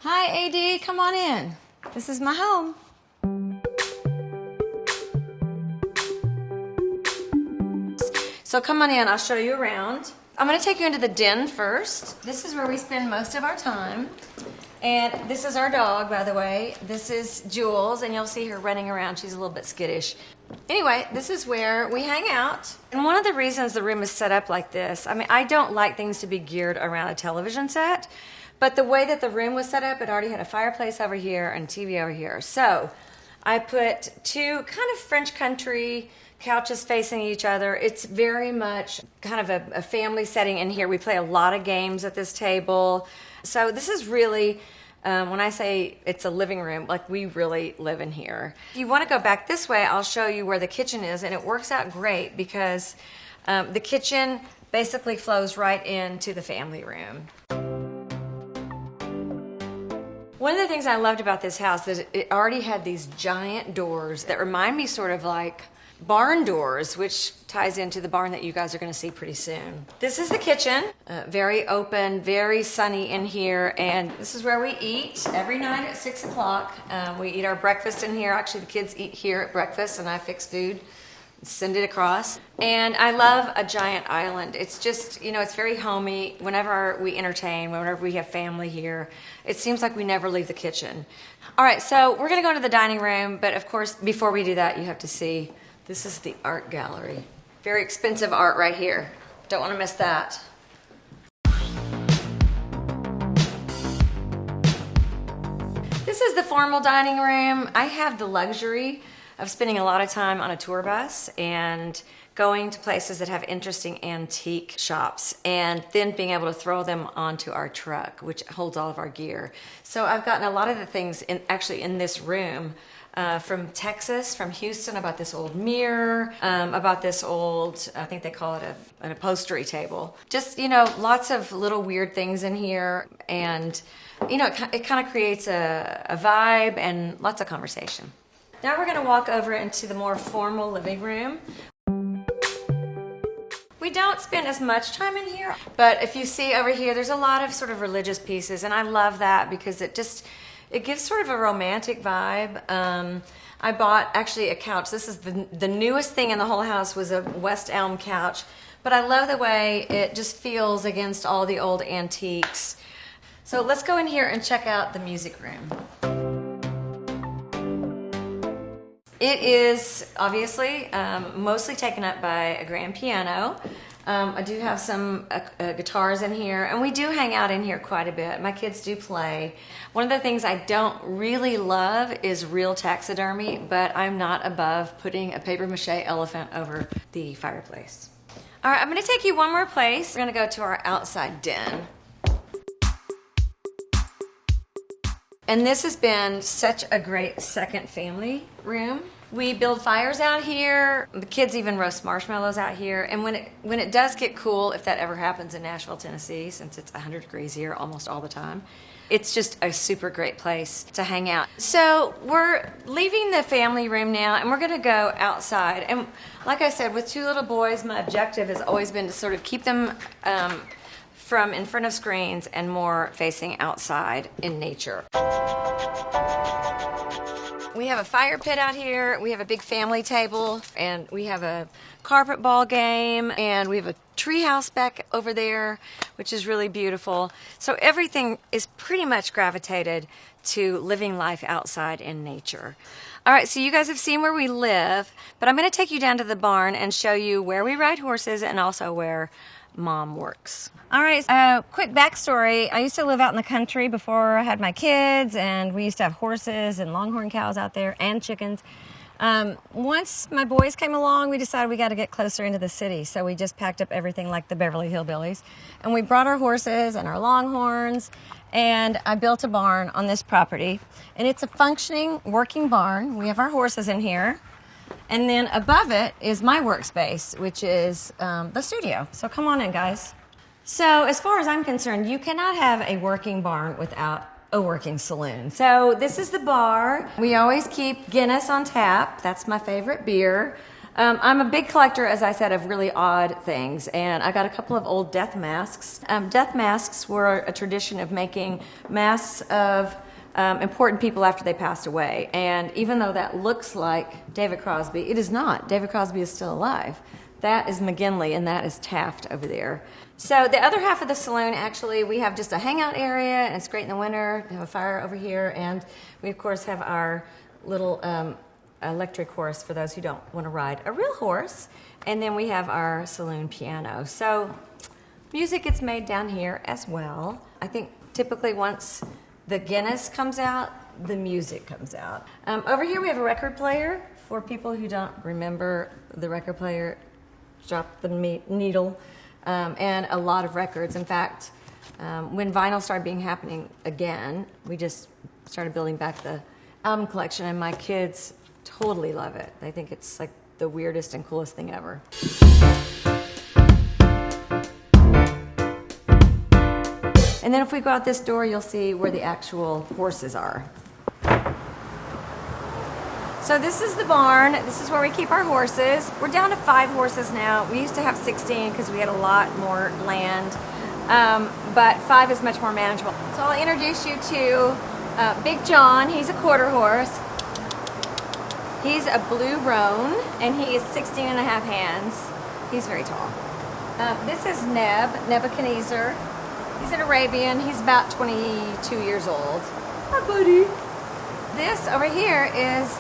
Hi, AD, come on in. This is my home. So come on in, I'll show you around. I'm gonna take you into the den first. This is where we spend most of our time. And this is our dog, by the way. This is Jules, and you'll see her running around. She's a little bit skittish. Anyway, this is where we hang out. And one of the reasons the room is set up like this, I mean, I don't like things to be geared around a television set, but the way that the room was set up, it already had a fireplace over here and TV over here. So I put two kind of French country couches facing each other. It's very much kind of a family setting in here. We play a lot of games at this table. So this is really, when I say it's a living room, like we really live in here. If you want to go back this way, I'll show you where the kitchen is, and it works out great because the kitchen basically flows right into the family room. One of the things I loved about this house is it already had these giant doors that remind me sort of like barn doors, which ties into the barn that you guys are going to see pretty soon. This is the kitchen, very open, very sunny in here, and this is where we eat every night at 6 o'clock. We eat our breakfast in here. Actually, the kids eat here at breakfast, and I fix food, send it across. And I love a giant island. It's just, you know, it's very homey. Whenever we entertain, whenever we have family here, it seems like we never leave the kitchen. All right, so we're going to go into the dining room, but of course, before we do that, you have to see. This is the art gallery. Very expensive art right here. Don't want to miss that. This is the formal dining room. I have the luxury of spending a lot of time on a tour bus and going to places that have interesting antique shops and then being able to throw them onto our truck, which holds all of our gear. So I've gotten a lot of the things actually in this room from Texas, from Houston. About this old mirror, about this old, I think they call it an upholstery table. Just, you know, lots of little weird things in here, and, you know, it kind of creates a vibe and lots of conversation. Now we're going to walk over into the more formal living room. We don't spend as much time in here, but if you see over here, there's a lot of sort of religious pieces, and I love that because it gives sort of a romantic vibe. I bought actually a couch. This is the newest thing in the whole house, was a West Elm couch, but I love the way it just feels against all the old antiques. So let's go in here and check out the music room. It is obviously mostly taken up by a grand piano. I do have some guitars in here, and we do hang out in here quite a bit. My kids do play. One of the things I don't really love is real taxidermy, but I'm not above putting a paper mache elephant over the fireplace. All right, I'm gonna take you one more place. We're gonna go to our outside den. And this has been such a great second family room. We build fires out here. The kids even roast marshmallows out here. And when it does get cool, if that ever happens in Nashville, Tennessee, since it's 100 degrees here almost all the time, it's just a super great place to hang out. So we're leaving the family room now, and we're gonna go outside. And like I said, with two little boys, my objective has always been to sort of keep them from in front of screens and more facing outside in nature. We have a fire pit out here, we have a big family table, and we have a carpet ball game, and we have a tree house back over there, which is really beautiful. So everything is pretty much gravitated to living life outside in nature. All right, so you guys have seen where we live, but I'm gonna take you down to the barn and show you where we ride horses and also where Mom works. All right, quick backstory. I used to live out in the country before I had my kids, and we used to have horses and longhorn cows out there and chickens. Once my boys came along, we decided we got to get closer into the city, so we just packed up everything like the Beverly Hillbillies, and we brought our horses and our longhorns, and I built a barn on this property, and it's a functioning, working barn. We have our horses in here. And then above it is my workspace, which is the studio. So come on in, guys. So as far as I'm concerned, you cannot have a working barn without a working saloon. So this is the bar. We always keep Guinness on tap. That's my favorite beer. I'm a big collector, as I said, of really odd things, and I got a couple of old death masks. Death masks were a tradition of making masks of important people after they passed away, and even though that looks like David Crosby, it is not. David Crosby is still alive. That is McGinley, and that is Taft over there. So the other half of the saloon, actually, we have just a hangout area, and it's great in the winter. We have a fire over here, and we, of course, have our little electric horse for those who don't want to ride a real horse. And then we have our saloon piano. So music gets made down here as well. I think typically once the Guinness comes out, the music comes out. Over here we have a record player. For people who don't remember the record player, drop the needle, and a lot of records. In fact, when vinyl started being happening again, we just started building back the album collection, and my kids totally love it. They think it's like the weirdest and coolest thing ever. And then if we go out this door, you'll see where the actual horses are. So this is the barn. This is where we keep our horses. We're down to 5 horses now. We used to have 16 because we had a lot more land, but 5 is much more manageable. So I'll introduce you to Big John. He's a quarter horse. He's a blue roan, and he is 16 and a half hands. He's very tall. This is Nebuchadnezzar. He's an Arabian. He's about 22 years old. Hi, buddy. This over here is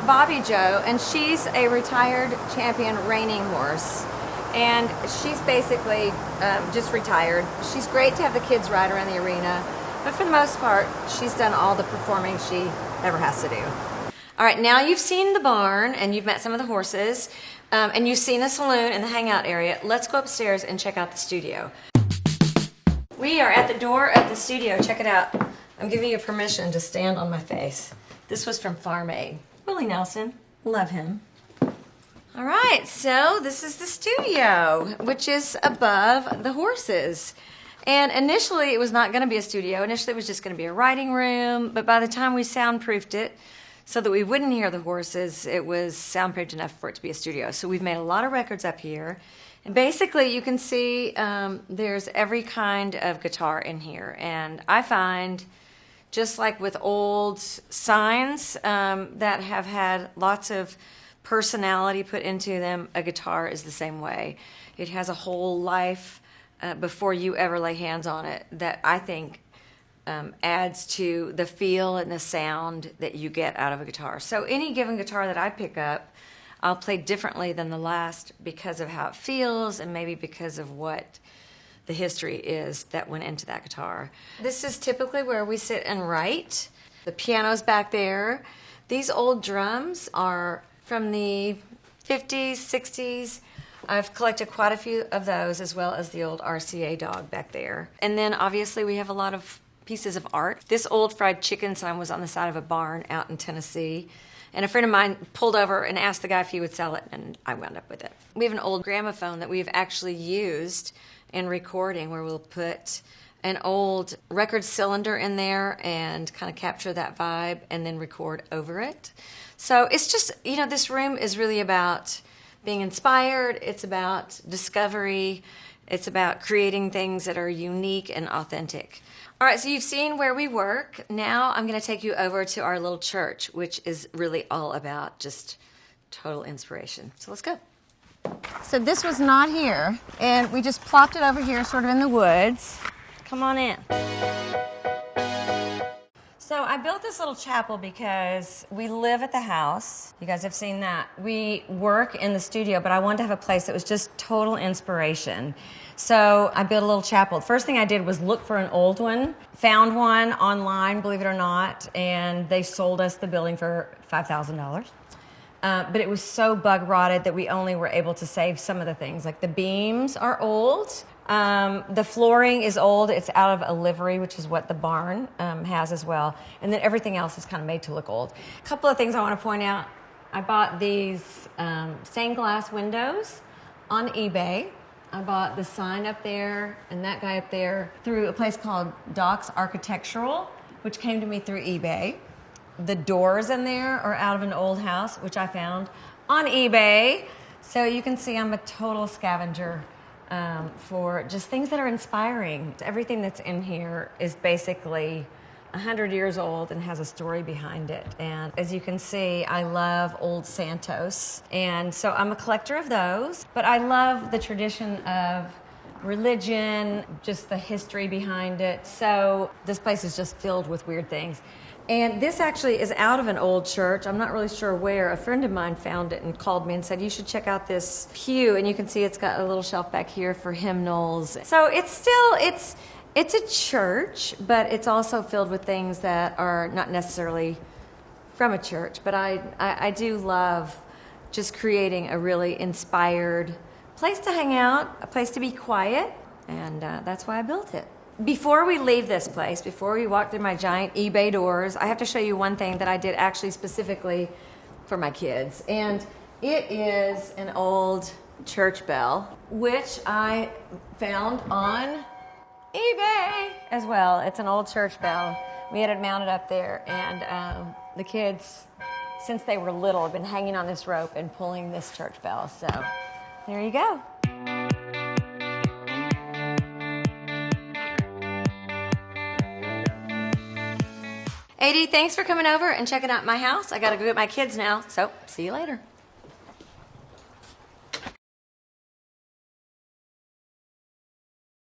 Bobby Joe, and she's a retired champion reining horse. And she's basically just retired. She's great to have the kids ride around the arena, but for the most part, she's done all the performing she ever has to do. All right, now you've seen the barn, and you've met some of the horses, and you've seen the saloon and the hangout area. Let's go upstairs and check out the studio. We are at the door of the studio. Check it out. I'm giving you permission to stand on my face. This was from Farm Aid. Willie Nelson, love him. All right, so this is the studio, which is above the horses. And initially, it was not going to be a studio. Initially, it was just going to be a writing room. But by the time we soundproofed it so that we wouldn't hear the horses, it was soundproofed enough for it to be a studio. So we've made a lot of records up here. And basically, you can see there's every kind of guitar in here. And I find, just like with old signs that have had lots of personality put into them, a guitar is the same way. It has a whole life before you ever lay hands on it that I think adds to the feel and the sound that you get out of a guitar. So any given guitar that I pick up, I'll play differently than the last because of how it feels and maybe because of what the history is that went into that guitar. This is typically where we sit and write. The piano's back there. These old drums are from the 50s, 60s. I've collected quite a few of those, as well as the old RCA dog back there. And then obviously we have a lot of pieces of art. This old fried chicken sign was on the side of a barn out in Tennessee. And a friend of mine pulled over and asked the guy if he would sell it, and I wound up with it. We have an old gramophone that we've actually used in recording, where we'll put an old record cylinder in there and kind of capture that vibe and then record over it. So it's just, you know, this room is really about being inspired. It's about discovery. It's about creating things that are unique and authentic. All right, so you've seen where we work. Now I'm going to take you over to our little church, which is really all about just total inspiration. So let's go. So this was not here, and we just plopped it over here sort of in the woods. Come on in. So I built this little chapel because we live at the house. You guys have seen that. We work in the studio, but I wanted to have a place that was just total inspiration. So I built a little chapel. The first thing I did was look for an old one. Found one online, believe it or not, and they sold us the building for $5,000. But it was so bug rotted that we only were able to save some of the things. Like the beams are old. The flooring is old. It's out of a livery, which is what the barn has as well. And then everything else is kind of made to look old. A couple of things I want to point out. I bought these stained glass windows on eBay. I bought the sign up there and that guy up there through a place called Doc's Architectural, which came to me through eBay. The doors in there are out of an old house, which I found on eBay. So you can see I'm a total scavenger for just things that are inspiring. Everything that's in here is basically 100 years old and has a story behind it. And as you can see, I love old Santos. And so I'm a collector of those, but I love the tradition of religion, just the history behind it. So this place is just filled with weird things. And this actually is out of an old church. I'm not really sure where. A friend of mine found it and called me and said, you should check out this pew. And you can see it's got a little shelf back here for hymnals. So it's a church, but it's also filled with things that are not necessarily from a church. But I do love just creating a really inspired place to hang out, a place to be quiet, and that's why I built it. Before we leave this place, before we walk through my giant eBay doors, I have to show you one thing that I did actually specifically for my kids. And it is an old church bell, which I found on eBay as well. It's an old church bell. We had it mounted up there, and the kids, since they were little, have been hanging on this rope and pulling this church bell. So there you go. AD, thanks for coming over and checking out my house. I gotta go get my kids now, so see you later.